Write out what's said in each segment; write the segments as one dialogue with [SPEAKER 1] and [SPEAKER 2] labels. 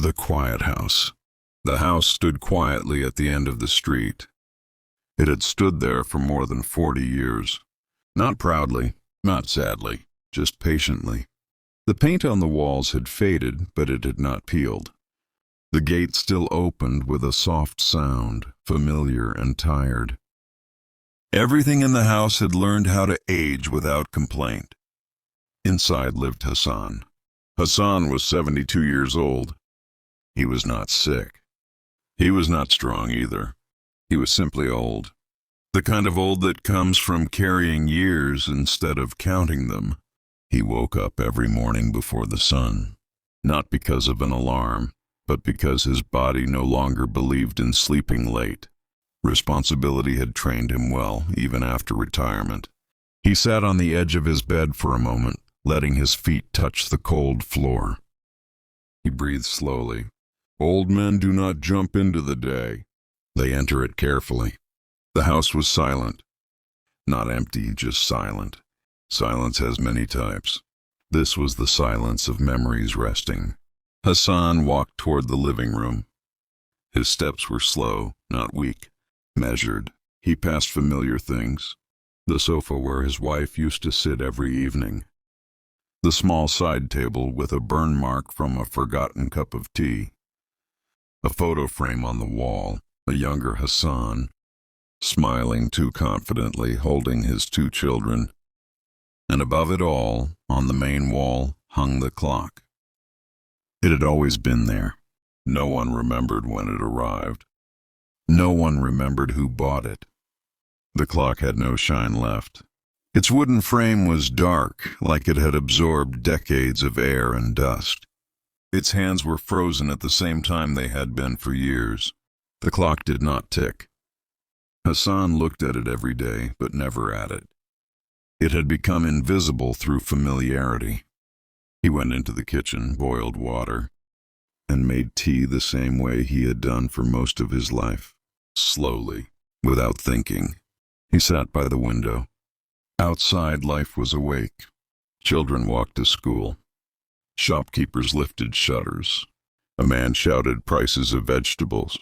[SPEAKER 1] The quiet house. The house stood quietly at the end of the street. It had stood there for more than 40 years. Not proudly, not sadly, just patiently. The paint on the walls had faded, but it had not peeled. The gate still opened with a soft sound, familiar and tired. Everything in the house had learned how to age without complaint. Inside lived Hassan. Hassan was 72 years old. He was not sick. He was not strong either. He was simply old. The kind of old that comes from carrying years instead of counting them. He woke up every morning before the sun, not because of an alarm, but because his body no longer believed in sleeping late. Responsibility had trained him well, even after retirement. He sat on the edge of his bed for a moment, letting his feet touch the cold floor. He breathed slowly. Old men do not jump into the day. They enter it carefully. The house was silent. Not empty, just silent. Silence has many types. This was the silence of memories resting. Hassan walked toward the living room. His steps were slow, not weak, measured. He passed familiar things. The sofa where his wife used to sit every evening. The small side table with a burn mark from a forgotten cup of tea. A photo frame on the wall, a younger Hassan, smiling too confidently, holding his 2 children. And above it all, on the main wall, hung the clock. It had always been there. No one remembered when it arrived. No one remembered who bought it. The clock had no shine left. Its wooden frame was dark, like it had absorbed decades of air and dust. Its hands were frozen at the same time they had been for years. The clock did not tick. Hassan looked at it every day, but never at it. It had become invisible through familiarity. He went into the kitchen, boiled water, and made tea the same way he had done for most of his life. Slowly, without thinking, he sat by the window. Outside, life was awake. Children walked to school. Shopkeepers lifted shutters. A man shouted prices of vegetables.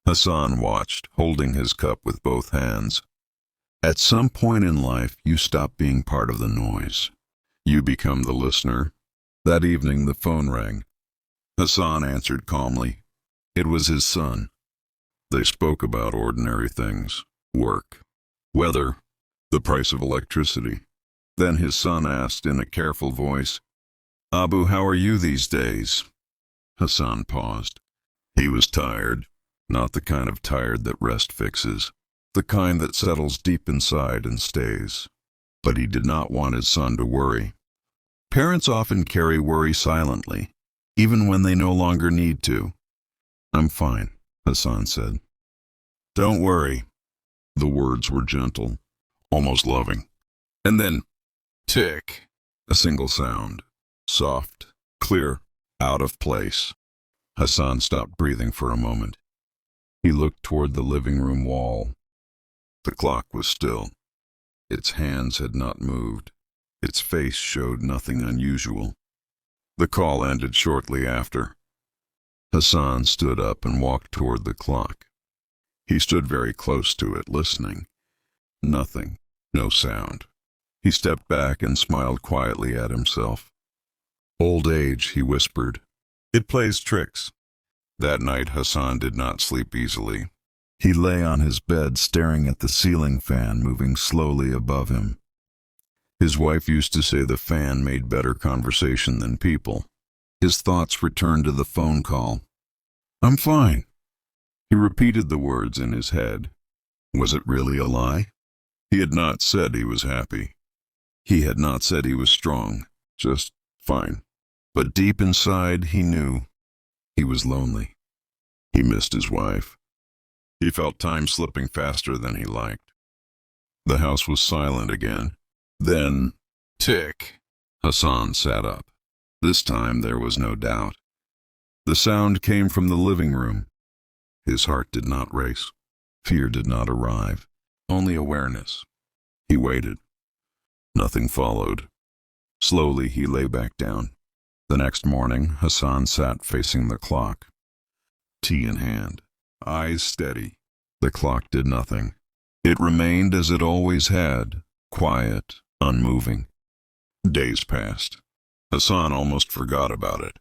[SPEAKER 1] Hassan watched, holding his cup with both hands. At some point in life, you stop being part of the noise. You become the listener. That evening, the phone rang. Hassan answered calmly. It was his son. They spoke about ordinary things, work, weather, the price of electricity. Then his son asked in a careful voice, "Abu, how are you these days?" Hassan paused. He was tired, not the kind of tired that rest fixes, the kind that settles deep inside and stays. But he did not want his son to worry. Parents often carry worry silently, even when they no longer need to. "I'm fine," Hassan said. "Don't worry." The words were gentle, almost loving. And then, tick, a single sound, soft, clear, out of place. Hassan stopped breathing for a moment. He looked toward the living room wall. The clock was still. Its hands had not moved. Its face showed nothing unusual. The call ended shortly after. Hassan stood up and walked toward the clock. He stood very close to it, listening. Nothing, no sound. He stepped back and smiled quietly at himself. "Old age," he whispered. "It plays tricks." That night Hassan did not sleep easily. He lay on his bed staring at the ceiling fan moving slowly above him. His wife used to say the fan made better conversation than people. His thoughts returned to the phone call. "I'm fine." He repeated the words in his head. Was it really a lie? He had not said he was happy. He had not said he was strong, just fine. But deep inside he knew he was lonely. He missed his wife. He felt time slipping faster than he liked. The house was silent again. Then, tick, Hassan sat up. This time there was no doubt. The sound came from the living room. His heart did not race. Fear did not arrive. Only awareness. He waited. Nothing followed. Slowly he lay back down. The next morning, Hassan sat facing the clock, tea in hand, eyes steady. The clock did nothing. It remained as it always had, quiet, unmoving. Days passed. Hassan almost forgot about it.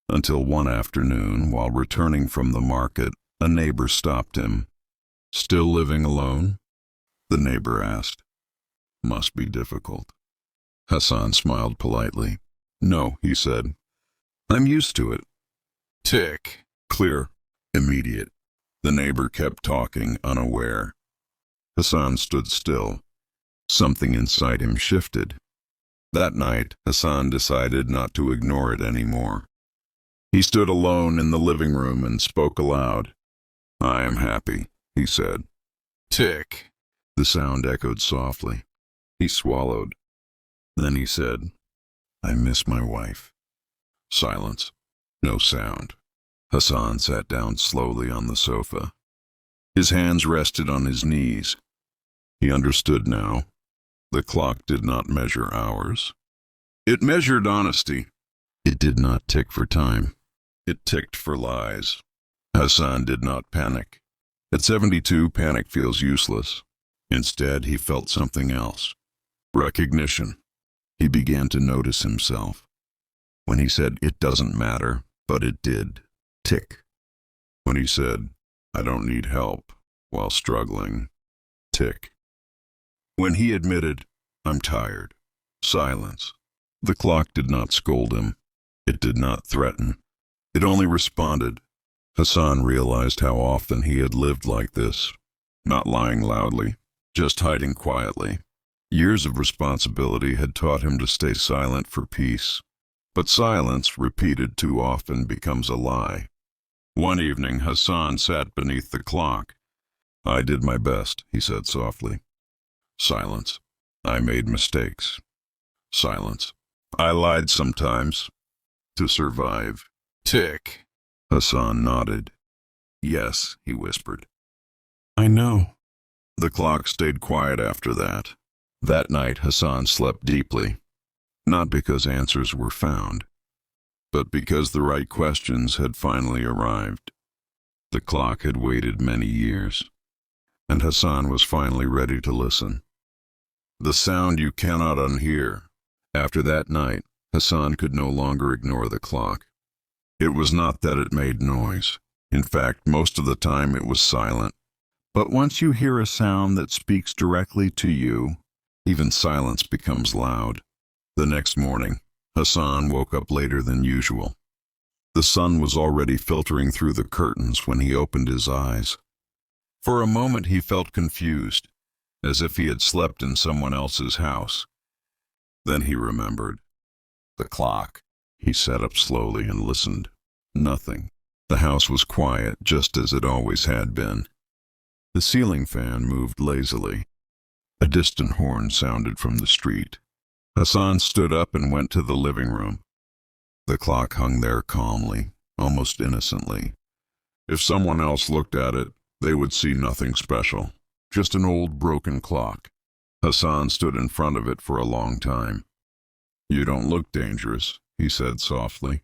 [SPEAKER 1] Until one afternoon, while returning from the market, a neighbor stopped him. "Still living alone?" the neighbor asked. "Must be difficult." Hassan smiled politely. "No," he said. "I'm used to it." Tick. Clear. Immediate. The neighbor kept talking, unaware. Hassan stood still. Something inside him shifted. That night, Hassan decided not to ignore it anymore. He stood alone in the living room and spoke aloud. "I am happy," he said. Tick. The sound echoed softly. He swallowed. Then he said, "I miss my wife." Silence. No sound. Hassan sat down slowly on the sofa. His hands rested on his knees. He understood now. The clock did not measure hours. It measured honesty. It did not tick for time. It ticked for lies. Hassan did not panic. At 72, panic feels useless. Instead, he felt something else. Recognition. He began to notice himself. When he said, "It doesn't matter," but it did. Tick. When he said, "I don't need help," while struggling. Tick. When he admitted, "I'm tired." Silence. The clock did not scold him. It did not threaten. It only responded. Hassan realized how often he had lived like this, not lying loudly, just hiding quietly. Years of responsibility had taught him to stay silent for peace. But silence, repeated too often, becomes a lie. One evening, Hassan sat beneath the clock. "I did my best," he said softly. Silence. "I made mistakes." Silence. "I lied sometimes to survive." Tick. Hassan nodded. "Yes," he whispered. "I know." The clock stayed quiet after that. That night, Hassan slept deeply, not because answers were found, but because the right questions had finally arrived. The clock had waited many years, and Hassan was finally ready to listen. The sound you cannot unhear. After that night, Hassan could no longer ignore the clock. It was not that it made noise. In fact, most of the time it was silent. But once you hear a sound that speaks directly to you, even silence becomes loud. The next morning, Hassan woke up later than usual. The sun was already filtering through the curtains when he opened his eyes. For a moment he felt confused, as if he had slept in someone else's house. Then he remembered. The clock. He sat up slowly and listened. Nothing. The house was quiet, just as it always had been. The ceiling fan moved lazily. A distant horn sounded from the street. Hassan stood up and went to the living room. The clock hung there calmly, almost innocently. If someone else looked at it, they would see nothing special, just an old broken clock. Hassan stood in front of it for a long time. "You don't look dangerous," he said softly.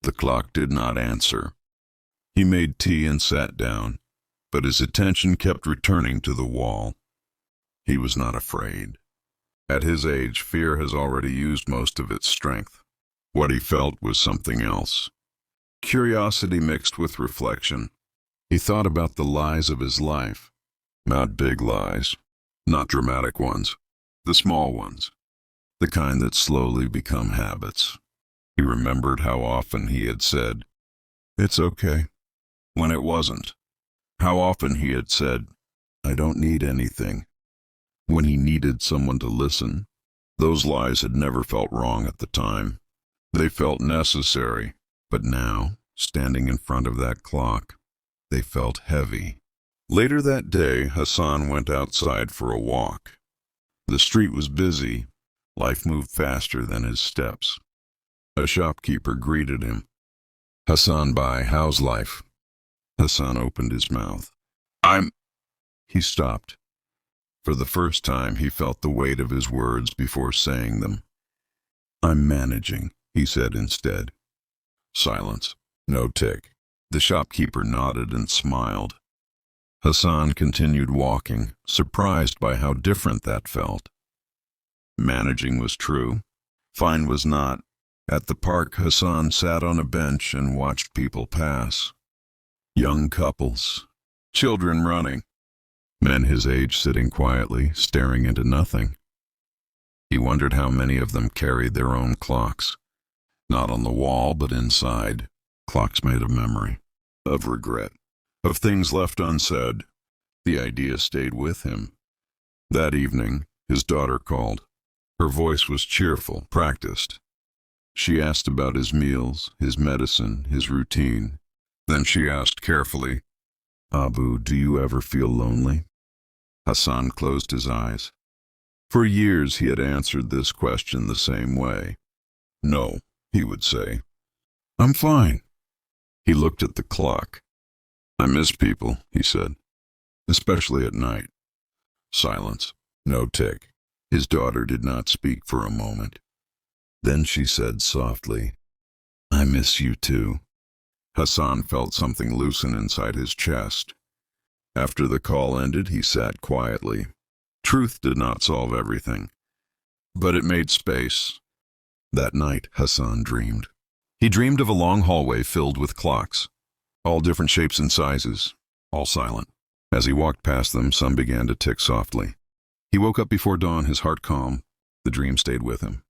[SPEAKER 1] The clock did not answer. He made tea and sat down, but his attention kept returning to the wall. He was not afraid. At his age, fear has already used most of its strength. What he felt was something else. Curiosity mixed with reflection. He thought about the lies of his life. Not big lies, not dramatic ones, the small ones, the kind that slowly become habits. He remembered how often he had said, "It's okay," when it wasn't. How often he had said, "I don't need anything," when he needed someone to listen. Those lies had never felt wrong at the time. They felt necessary, but now, standing in front of that clock, they felt heavy. Later that day, Hassan went outside for a walk. The street was busy. Life moved faster than his steps. A shopkeeper greeted him. "Hassan Bhai, how's life?" Hassan opened his mouth. He stopped. For the first time, he felt the weight of his words before saying them. "I'm managing." he said instead. Silence. No tick. The shopkeeper nodded and smiled. Hassan continued walking, surprised by how different that felt. Managing was true. Fine was not. At the park, Hassan sat on a bench and watched people pass. Young couples, children running, men his age sitting quietly, staring into nothing. He wondered how many of them carried their own clocks, not on the wall but inside, clocks made of memory, of regret, of things left unsaid. The idea stayed with him. That evening, his daughter called. Her voice was cheerful, practiced. She asked about his meals, his medicine, his routine. Then she asked carefully, "Abu, do you ever feel lonely?" Hassan closed his eyes. For years he had answered this question the same way. "No," he would say. "I'm fine." He looked at the clock. "I miss people," he said, "especially at night." Silence. No tick. His daughter did not speak for a moment. Then she said softly, "I miss you too." Hassan felt something loosen inside his chest. After the call ended, he sat quietly. Truth did not solve everything, but it made space. That night, Hassan dreamed. He dreamed of a long hallway filled with clocks, all different shapes and sizes, all silent. As he walked past them, some began to tick softly. He woke up before dawn, his heart calm. The dream stayed with him.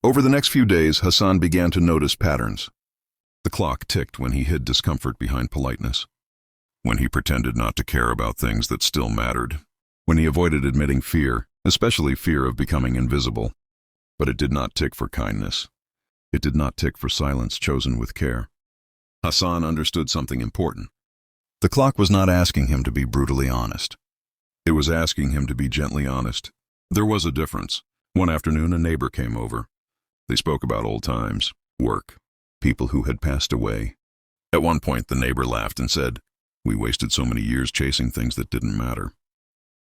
[SPEAKER 1] Over the next few days, Hassan began to notice patterns. The clock ticked when he hid discomfort behind politeness, when he pretended not to care about things that still mattered, when he avoided admitting fear, especially fear of becoming invisible. But it did not tick for kindness. It did not tick for silence chosen with care. Hassan understood something important. The clock was not asking him to be brutally honest. It was asking him to be gently honest. There was a difference. One afternoon, a neighbor came over. They spoke about old times, work, people who had passed away. At one point, the neighbor laughed and said, "We wasted so many years chasing things that didn't matter."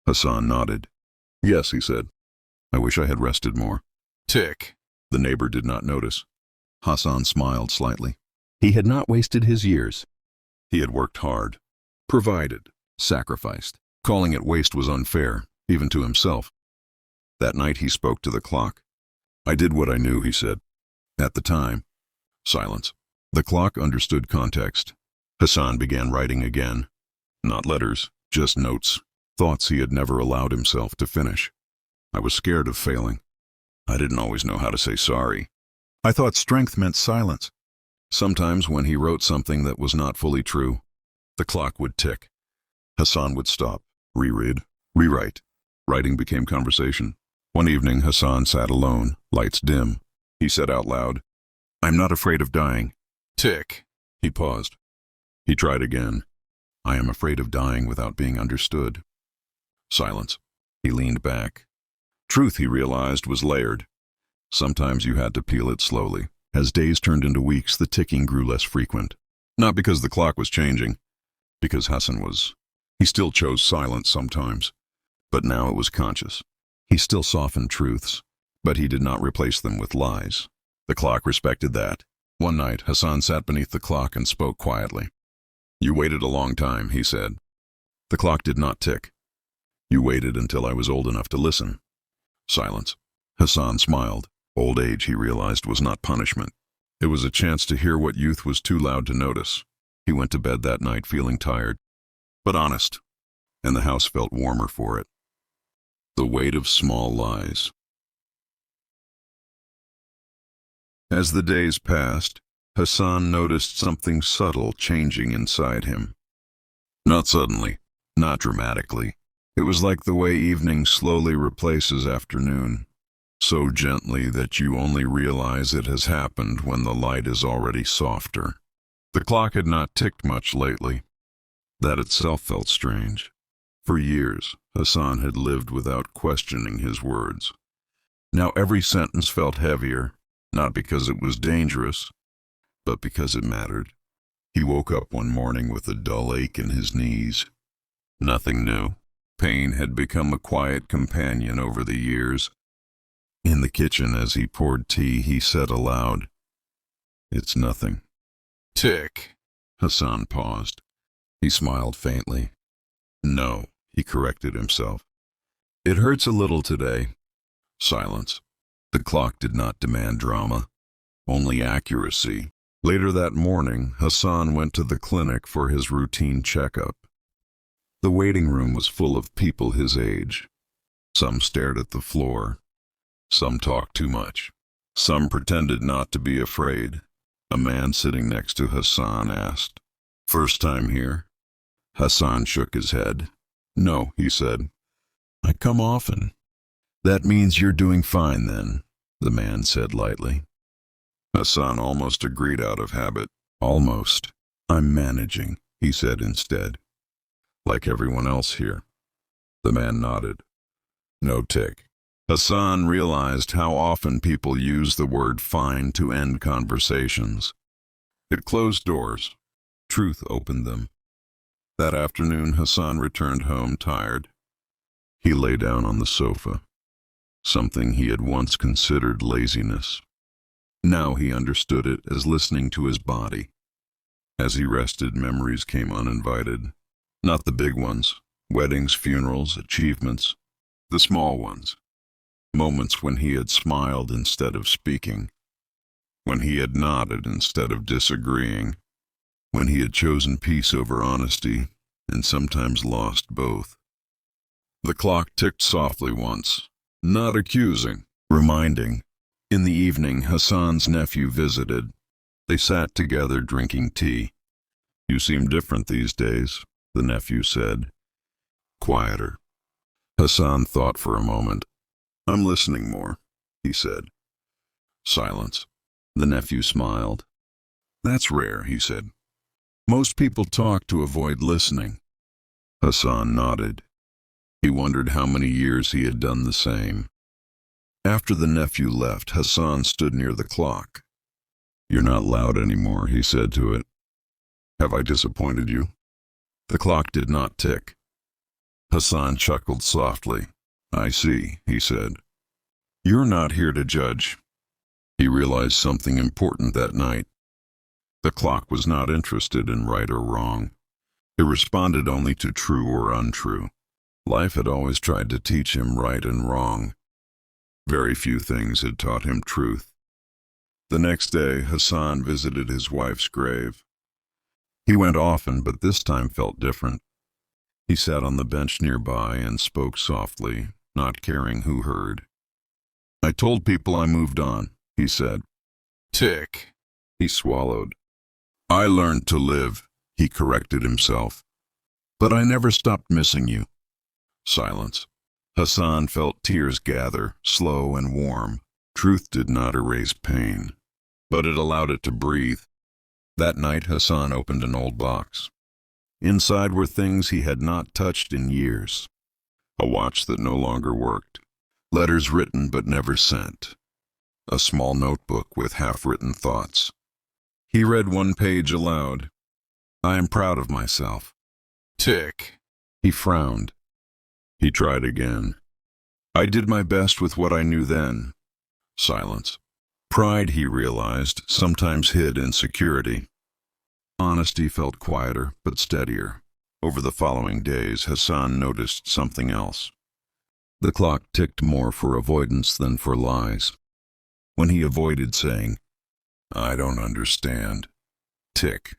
[SPEAKER 1] Hassan nodded. "Yes," he said. "I wish I had rested more." Tick. The neighbor did not notice. Hassan smiled slightly. He had not wasted his years. He had worked hard, provided, sacrificed. Calling it waste was unfair, even to himself. That night he spoke to the clock. "I did what I knew," he said. "At the time." Silence. The clock understood context. Hassan began writing again. Not letters, just notes, thoughts he had never allowed himself to finish. "I was scared of failing. I didn't always know how to say sorry. I thought strength meant silence." Sometimes when he wrote something that was not fully true, the clock would tick. Hassan would stop, reread, rewrite. Writing became conversation. One evening, Hassan sat alone, lights dim. He said out loud, "I'm not afraid of dying." Tick. He paused. He tried again. "I am afraid of dying without being understood." Silence. He leaned back. Truth, he realized, was layered. Sometimes you had to peel it slowly. As days turned into weeks, the ticking grew less frequent. Not because the clock was changing, because Hassan was. He still chose silence sometimes, but now it was conscious. He still softened truths, but he did not replace them with lies. The clock respected that. One night, Hassan sat beneath the clock and spoke quietly. "You waited a long time," he said. The clock did not tick. "You waited until I was old enough to listen." Silence. Hassan smiled. Old age, he realized, was not punishment. It was a chance to hear what youth was too loud to notice. He went to bed that night feeling tired, but honest, and the house felt warmer for it. The weight of small lies. As the days passed, Hassan noticed something subtle changing inside him. Not suddenly, not dramatically. It was like the way evening slowly replaces afternoon, so gently that you only realize it has happened when the light is already softer. The clock had not ticked much lately. That itself felt strange. For years, Hassan had lived without questioning his words. Now every sentence felt heavier, not because it was dangerous, but because it mattered. He woke up one morning with a dull ache in his knees. Nothing new. Pain had become a quiet companion over the years. In the kitchen, as he poured tea, he said aloud, It's nothing.
[SPEAKER 2] Tick.
[SPEAKER 1] Hassan paused. He smiled faintly. No, he corrected himself. It hurts a little today. Silence. The clock did not demand drama, only accuracy. Later that morning, Hassan went to the clinic for his routine checkup. The waiting room was full of people his age. Some stared at the floor. Some talked too much. Some pretended not to be afraid. A man sitting next to Hassan asked, "First time here?" Hassan shook his head. "No," he said. "I come often." "That means you're doing fine then," the man said lightly. Hassan almost agreed out of habit. "Almost. I'm managing," he said instead. "Like everyone else here." The man nodded. No tick. Hassan realized how often people use the word fine to end conversations. It closed doors. Truth opened them. That afternoon, Hassan returned home tired. He lay down on the sofa, something he had once considered laziness. Now he understood it as listening to his body. As he rested, memories came uninvited. Not the big ones, weddings, funerals, achievements. The small ones. Moments when he had smiled instead of speaking. When he had nodded instead of disagreeing. When he had chosen peace over honesty, and sometimes lost both. The clock ticked softly once, not accusing, reminding. In the evening, Hassan's nephew visited. They sat together drinking tea. "You seem different these days," the nephew said. "Quieter." Hassan thought for a moment. "I'm listening more," he said. Silence. The nephew smiled. "That's rare," he said. "Most people talk to avoid listening." Hassan nodded. He wondered how many years he had done the same. After the nephew left, Hassan stood near the clock. "You're not loud anymore," he said to it. "Have I disappointed you?" The clock did not tick. Hassan chuckled softly. "I see," he said. "You're not here to judge." He realized something important that night. The clock was not interested in right or wrong. It responded only to true or untrue. Life had always tried to teach him right and wrong. Very few things had taught him truth. The next day, Hassan visited his wife's grave. He went often, but this time felt different. He sat on the bench nearby and spoke softly, not caring who heard. "I told people I moved on," he said.
[SPEAKER 2] Tick.
[SPEAKER 1] He swallowed. "I learned to live," he corrected himself. "But I never stopped missing you." Silence. Hassan felt tears gather, slow and warm. Truth did not erase pain, but it allowed it to breathe. That night, Hassan opened an old box. Inside were things he had not touched in years. A watch that no longer worked. Letters written but never sent. A small notebook with half-written thoughts. He read one page aloud. "I am proud of myself."
[SPEAKER 2] Tick.
[SPEAKER 1] He frowned. He tried again. "I did my best with what I knew then." Silence. Pride, he realized, sometimes hid insecurity. Honesty felt quieter but steadier. Over the following days, Hassan noticed something else. The clock ticked more for avoidance than for lies. When he avoided saying, "I don't understand," tick.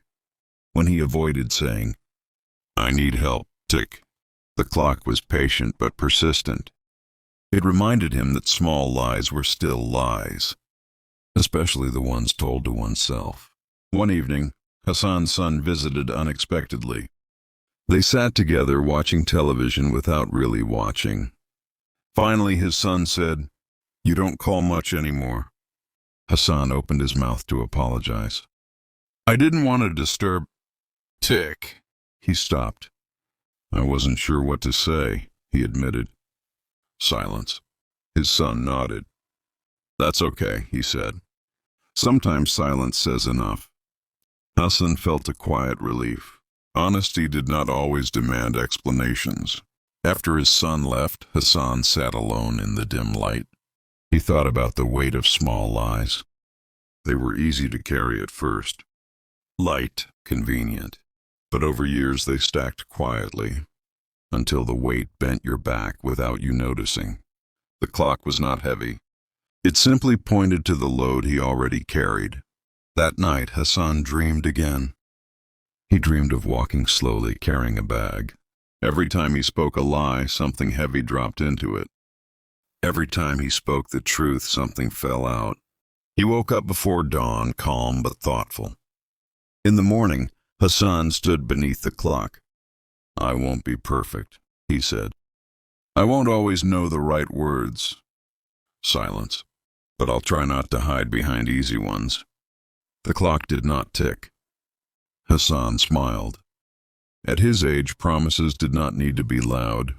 [SPEAKER 1] When he avoided saying, "I need help," tick. The clock was patient but persistent. It reminded him that small lies were still lies, especially the ones told to oneself. One evening, Hassan's son visited unexpectedly. They sat together watching television without really watching. Finally, his son said, "You don't call much anymore." Hassan opened his mouth to apologize. "I didn't want to disturb."
[SPEAKER 2] Tick.
[SPEAKER 1] He stopped. "I wasn't sure what to say," he admitted. Silence. His son nodded. "That's okay," he said. "Sometimes silence says enough." Hassan felt a quiet relief. Honesty did not always demand explanations. After his son left, Hassan sat alone in the dim light. He thought about the weight of small lies. They were easy to carry at first, light, convenient, but over years they stacked quietly, until the weight bent your back without you noticing. The clock was not heavy. It simply pointed to the load he already carried. That night, Hassan dreamed again. He dreamed of walking slowly, carrying a bag. Every time he spoke a lie, something heavy dropped into it. Every time he spoke the truth, something fell out. He woke up before dawn, calm but thoughtful. In the morning, Hassan stood beneath the clock. "I won't be perfect," he said. "I won't always know the right words." Silence. "But I'll try not to hide behind easy ones." The clock did not tick. Hassan smiled. At his age, promises did not need to be loud.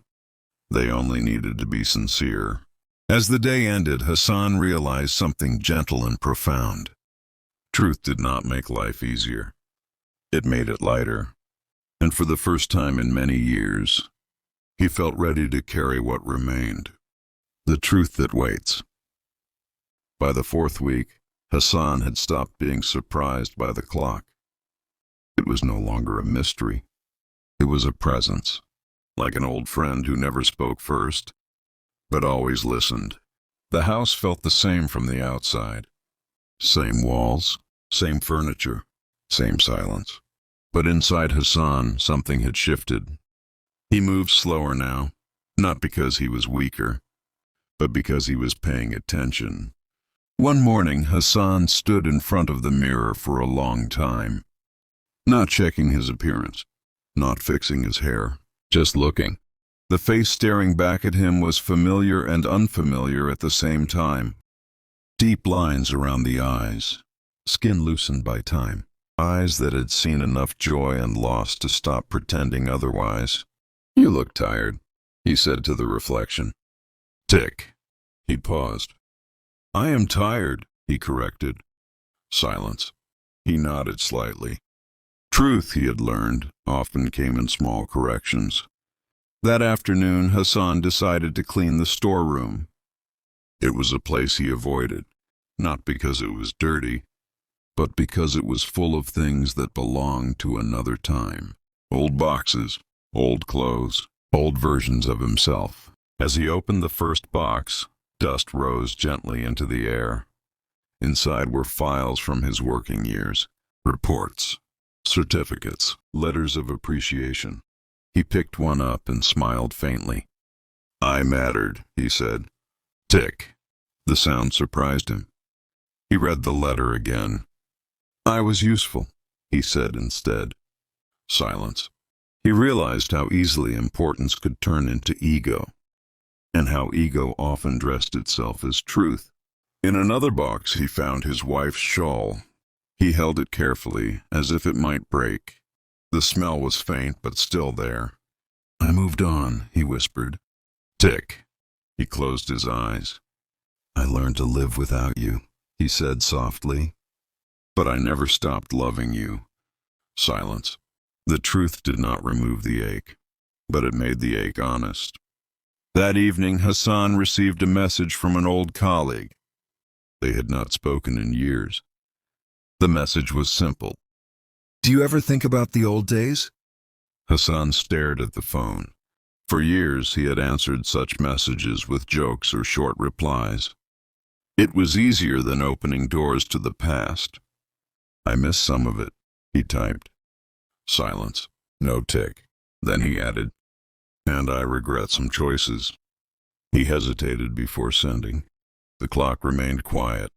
[SPEAKER 1] They only needed to be sincere. As the day ended, Hassan realized something gentle and profound. Truth did not make life easier. It made it lighter. And for the first time in many years, he felt ready to carry what remained. The truth that waits. By the fourth week, Hassan had stopped being surprised by the clock. It was no longer a mystery. It was a presence, like an old friend who never spoke first, but always listened. The house felt the same from the outside. Same walls, same furniture, same silence. But inside Hassan, something had shifted. He moved slower now, not because he was weaker, but because he was paying attention. One morning, Hassan stood in front of the mirror for a long time, not checking his appearance, not fixing his hair, just looking. The face staring back at him was familiar and unfamiliar at the same time. Deep lines around the eyes, skin loosened by time, eyes that had seen enough joy and loss to stop pretending otherwise. "You look tired," he said to the reflection. "Tick." He paused. "I am tired," he corrected. Silence. He nodded slightly. Truth, he had learned, often came in small corrections. That afternoon, Hassan decided to clean the storeroom. It was a place he avoided, not because it was dirty, but because it was full of things that belonged to another time. Old boxes, old clothes, old versions of himself. As he opened the first box, dust rose gently into the air. Inside were files from his working years, reports, certificates, letters of appreciation. He picked one up and smiled faintly. "I mattered," he said. "Tick." The sound surprised him. He read the letter again. "I was useful," he said instead. Silence. He realized how easily importance could turn into ego, and how ego often dressed itself as truth. In another box he found his wife's shawl. He held it carefully, as if it might break. The smell was faint, but still there. "I moved on," he whispered. "Tick." He closed his eyes. "I learned to live without you," he said softly. "But I never stopped loving you." Silence. The truth did not remove the ache, but it made the ache honest. That evening, Hassan received a message from an old colleague. They had not spoken in years. The message was simple. "Do you ever think about the old days?" Hassan stared at the phone. For years, he had answered such messages with jokes or short replies. It was easier than opening doors to the past. "I miss some of it," he typed. Silence. No tick. Then he added, "And I regret some choices." He hesitated before sending. The clock remained quiet.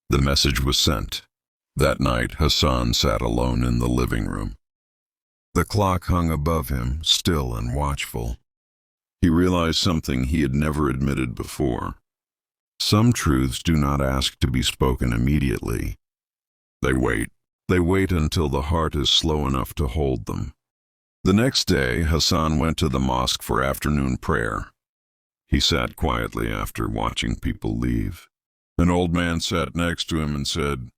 [SPEAKER 1] The message was sent. That night, Hassan sat alone in the living room. The clock hung above him, still and watchful. He realized something he had never admitted before. Some truths do not ask to be spoken immediately. They wait. They wait until the heart is slow enough to hold them. The next day, Hassan went to the mosque for afternoon prayer. He sat quietly after watching people leave. An old man sat next to him and said,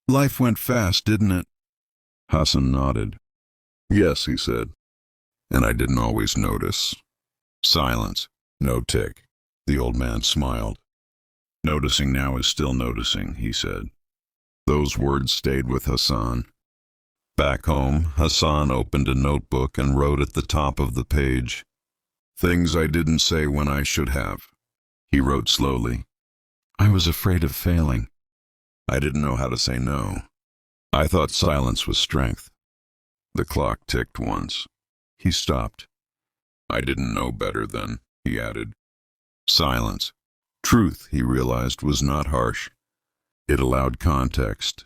[SPEAKER 1] "Life went fast, didn't it?" Hassan nodded. "Yes," he said, "and I didn't always notice." Silence. No tick. The old man smiled. "Noticing now is still noticing," he said. Those words stayed with Hassan. Back home, Hassan opened a notebook and wrote at the top of the page, "Things I didn't say when I should have." He wrote slowly, "I was afraid of failing. I didn't know how to say no. I thought silence was strength." The clock ticked once. He stopped. "I didn't know better then," he added. Silence. Truth, he realized, was not harsh. It allowed context.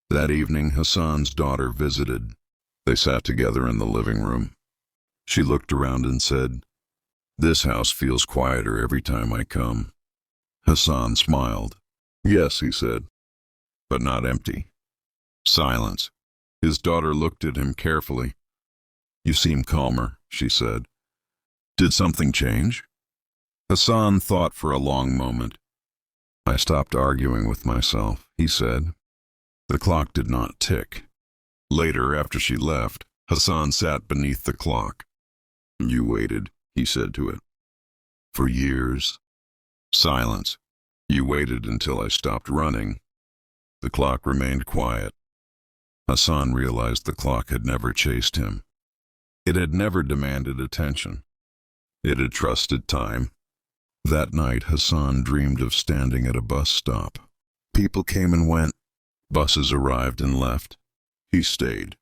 [SPEAKER 1] That evening, Hassan's daughter visited. They sat together in the living room. She looked around and said, "This house feels quieter every time I come." Hassan smiled. "Yes," he said, "but not empty." Silence. His daughter looked at him carefully. "You seem calmer," she said. "Did something change?" Hassan thought for a long moment. "I stopped arguing with myself," he said. The clock did not tick. Later, after she left, Hassan sat beneath the clock. "You waited," he said to it. "For years." Silence. "You waited until I stopped running." The clock remained quiet. Hassan realized the clock had never chased him. It had never demanded attention. It had trusted time. That night, Hassan dreamed of standing at a bus stop. People came and went. Buses arrived and left. He stayed.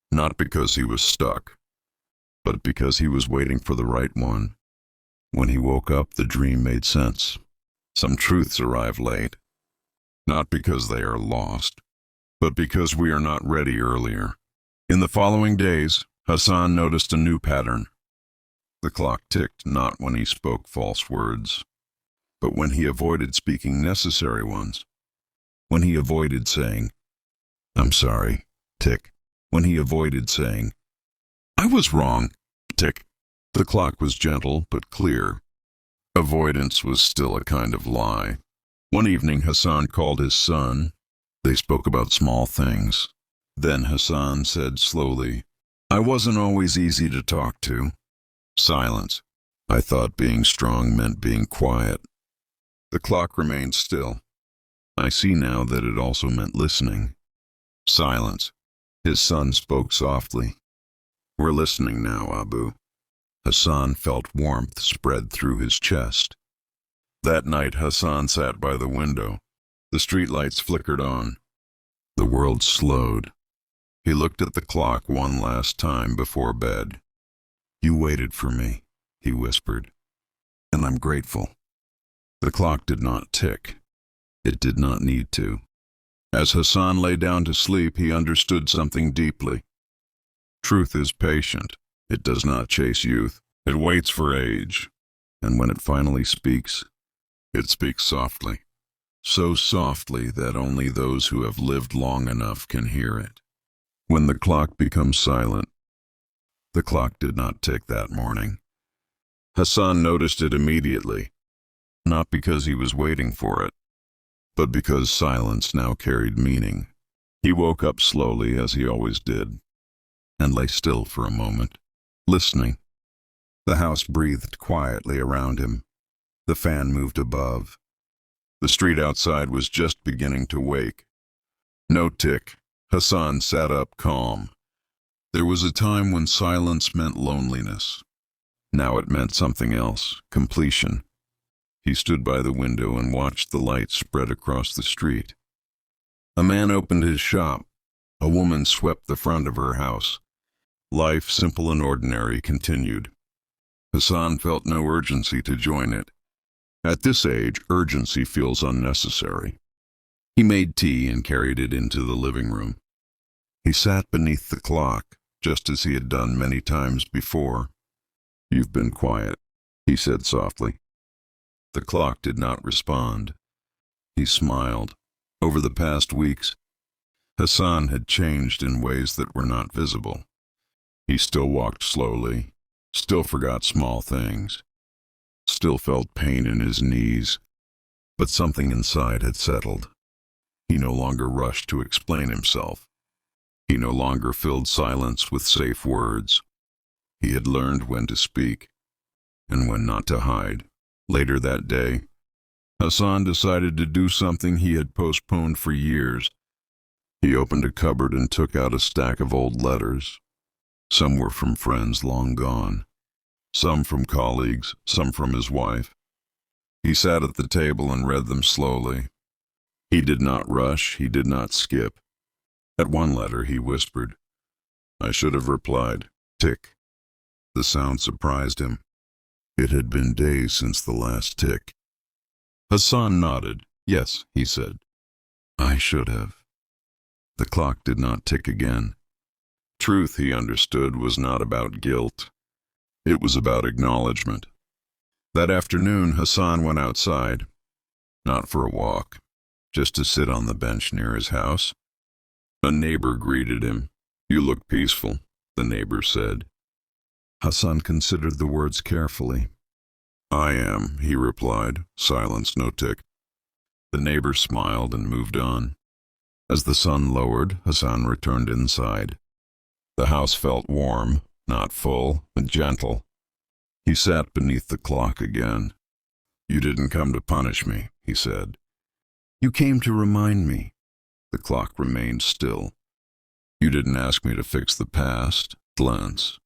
[SPEAKER 1] Not because he was stuck, but because he was waiting for the right one. When he woke up, the dream made sense. Some truths arrive late. Not because they are lost, but because we are not ready earlier. In the following days, Hassan noticed a new pattern. The clock ticked not when he spoke false words, but when he avoided speaking necessary ones. When he avoided saying, "I'm sorry," tick. When he avoided saying, "I was wrong," tick. The clock was gentle but clear. Avoidance was still a kind of lie. One evening, Hassan called his son. They spoke about small things. Then Hassan said slowly, "I wasn't always easy to talk to." Silence. "I thought being strong meant being quiet." The clock remained still. "I see now that it also meant listening." Silence. His son spoke softly. "We're listening now, Abu." Hassan felt warmth spread through his chest. That night, Hassan sat by the window. The streetlights flickered on. The world slowed. He looked at the clock one last time before bed. "You waited for me," he whispered, "and I'm grateful." The clock did not tick. It did not need to. As Hassan lay down to sleep, he understood something deeply. Truth is patient. It does not chase youth. It waits for age. And when it finally speaks, it speaks softly. So softly that only those who have lived long enough can hear it. When the clock becomes silent, the clock did not tick that morning. Hassan noticed it immediately, not because he was waiting for it, but because silence now carried meaning. He woke up slowly, as he always did, and lay still for a moment, listening. The house breathed quietly around him. The fan moved above. The street outside was just beginning to wake. No tick. Hassan sat up calm. There was a time when silence meant loneliness. Now it meant something else, completion. He stood by the window and watched the light spread across the street. A man opened his shop. A woman swept the front of her house. Life, simple and ordinary, continued. Hassan felt no urgency to join it. At this age, urgency feels unnecessary. He made tea and carried it into the living room. He sat beneath the clock, just as he had done many times before. "You've been quiet," he said softly. The clock did not respond. He smiled. Over the past weeks, Hassan had changed in ways that were not visible. He still walked slowly, still forgot small things, still felt pain in his knees, but something inside had settled. He no longer rushed to explain himself. He no longer filled silence with safe words. He had learned when to speak and when not to hide. Later that day, Hassan decided to do something he had postponed for years. He opened a cupboard and took out a stack of old letters. Some were from friends long gone, some from colleagues, some from his wife. He sat at the table and read them slowly. He did not rush, he did not skip. At one letter he whispered, "I should have replied, tick." The sound surprised him. It had been days since the last tick. Hassan nodded. "Yes," he said. "I should have." The clock did not tick again. Truth, he understood, was not about guilt. It was about acknowledgement. That afternoon, Hassan went outside, not for a walk, just to sit on the bench near his house. A neighbor greeted him. "You look peaceful," the neighbor said. Hassan considered the words carefully. "I am," he replied. Silence, no tick. The neighbor smiled and moved on. As the sun lowered, Hassan returned inside. The house felt warm, not full, but gentle. He sat beneath the clock again. "You didn't come to punish me," he said. "You came to remind me." The clock remained still. "You didn't ask me to fix the past." Glance.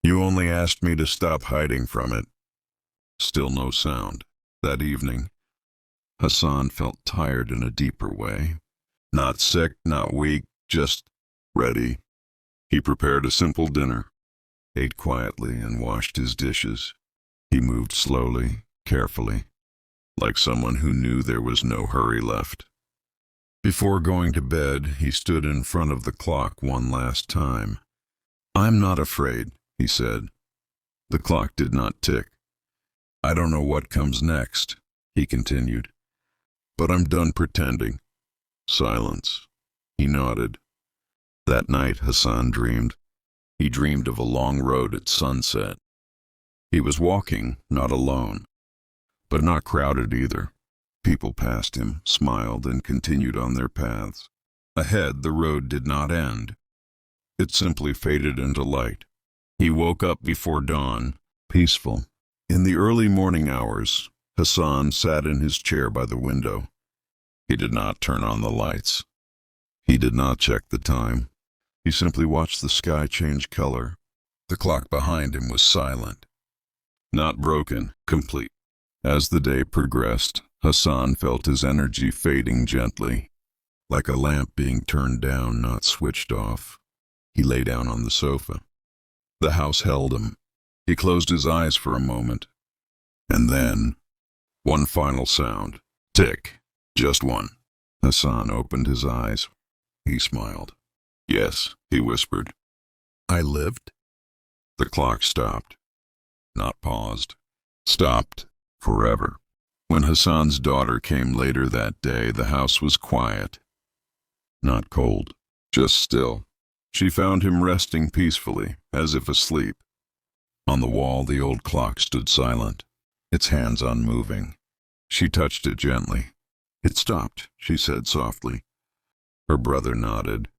[SPEAKER 1] "You only asked me to stop hiding from it." Still no sound. That evening, Hassan felt tired in a deeper way. Not sick, not weak, just ready. He prepared a simple dinner, ate quietly, and washed his dishes. He moved slowly, carefully, like someone who knew there was no hurry left. Before going to bed, he stood in front of the clock one last time. "I'm not afraid," he said. The clock did not tick. "I don't know what comes next," he continued, "but I'm done pretending." Silence. He nodded. That night, Hassan dreamed. He dreamed of a long road at sunset. He was walking, not alone, but not crowded either. People passed him, smiled, and continued on their paths. Ahead, the road did not end. It simply faded into light. He woke up before dawn, peaceful. In the early morning hours, Hassan sat in his chair by the window. He did not turn on the lights. He did not check the time. He simply watched the sky change color. The clock behind him was silent. Not broken, complete. As the day progressed, Hassan felt his energy fading gently, like a lamp being turned down, not switched off. He lay down on the sofa. The house held him. He closed his eyes for a moment. And then, one final sound. Tick. Just one. Hassan opened his eyes. He smiled. "Yes," he whispered. "I lived?" The clock stopped. Not paused. Stopped. Forever. When Hassan's daughter came later that day, the house was quiet. Not cold. Just still. She found him resting peacefully, as if asleep. On the wall, the old clock stood silent, its hands unmoving. She touched it gently. "It stopped," she said softly. Her brother nodded.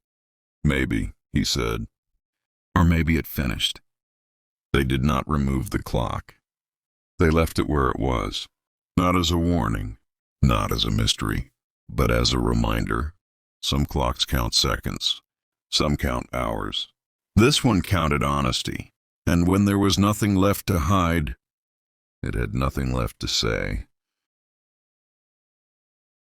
[SPEAKER 1] "Maybe," he said. "Or maybe it finished." They did not remove the clock. They left it where it was, not as a warning, not as a mystery, but as a reminder. Some clocks count seconds, some count hours. This one counted honesty, and when there was nothing left to hide, it had nothing left to say.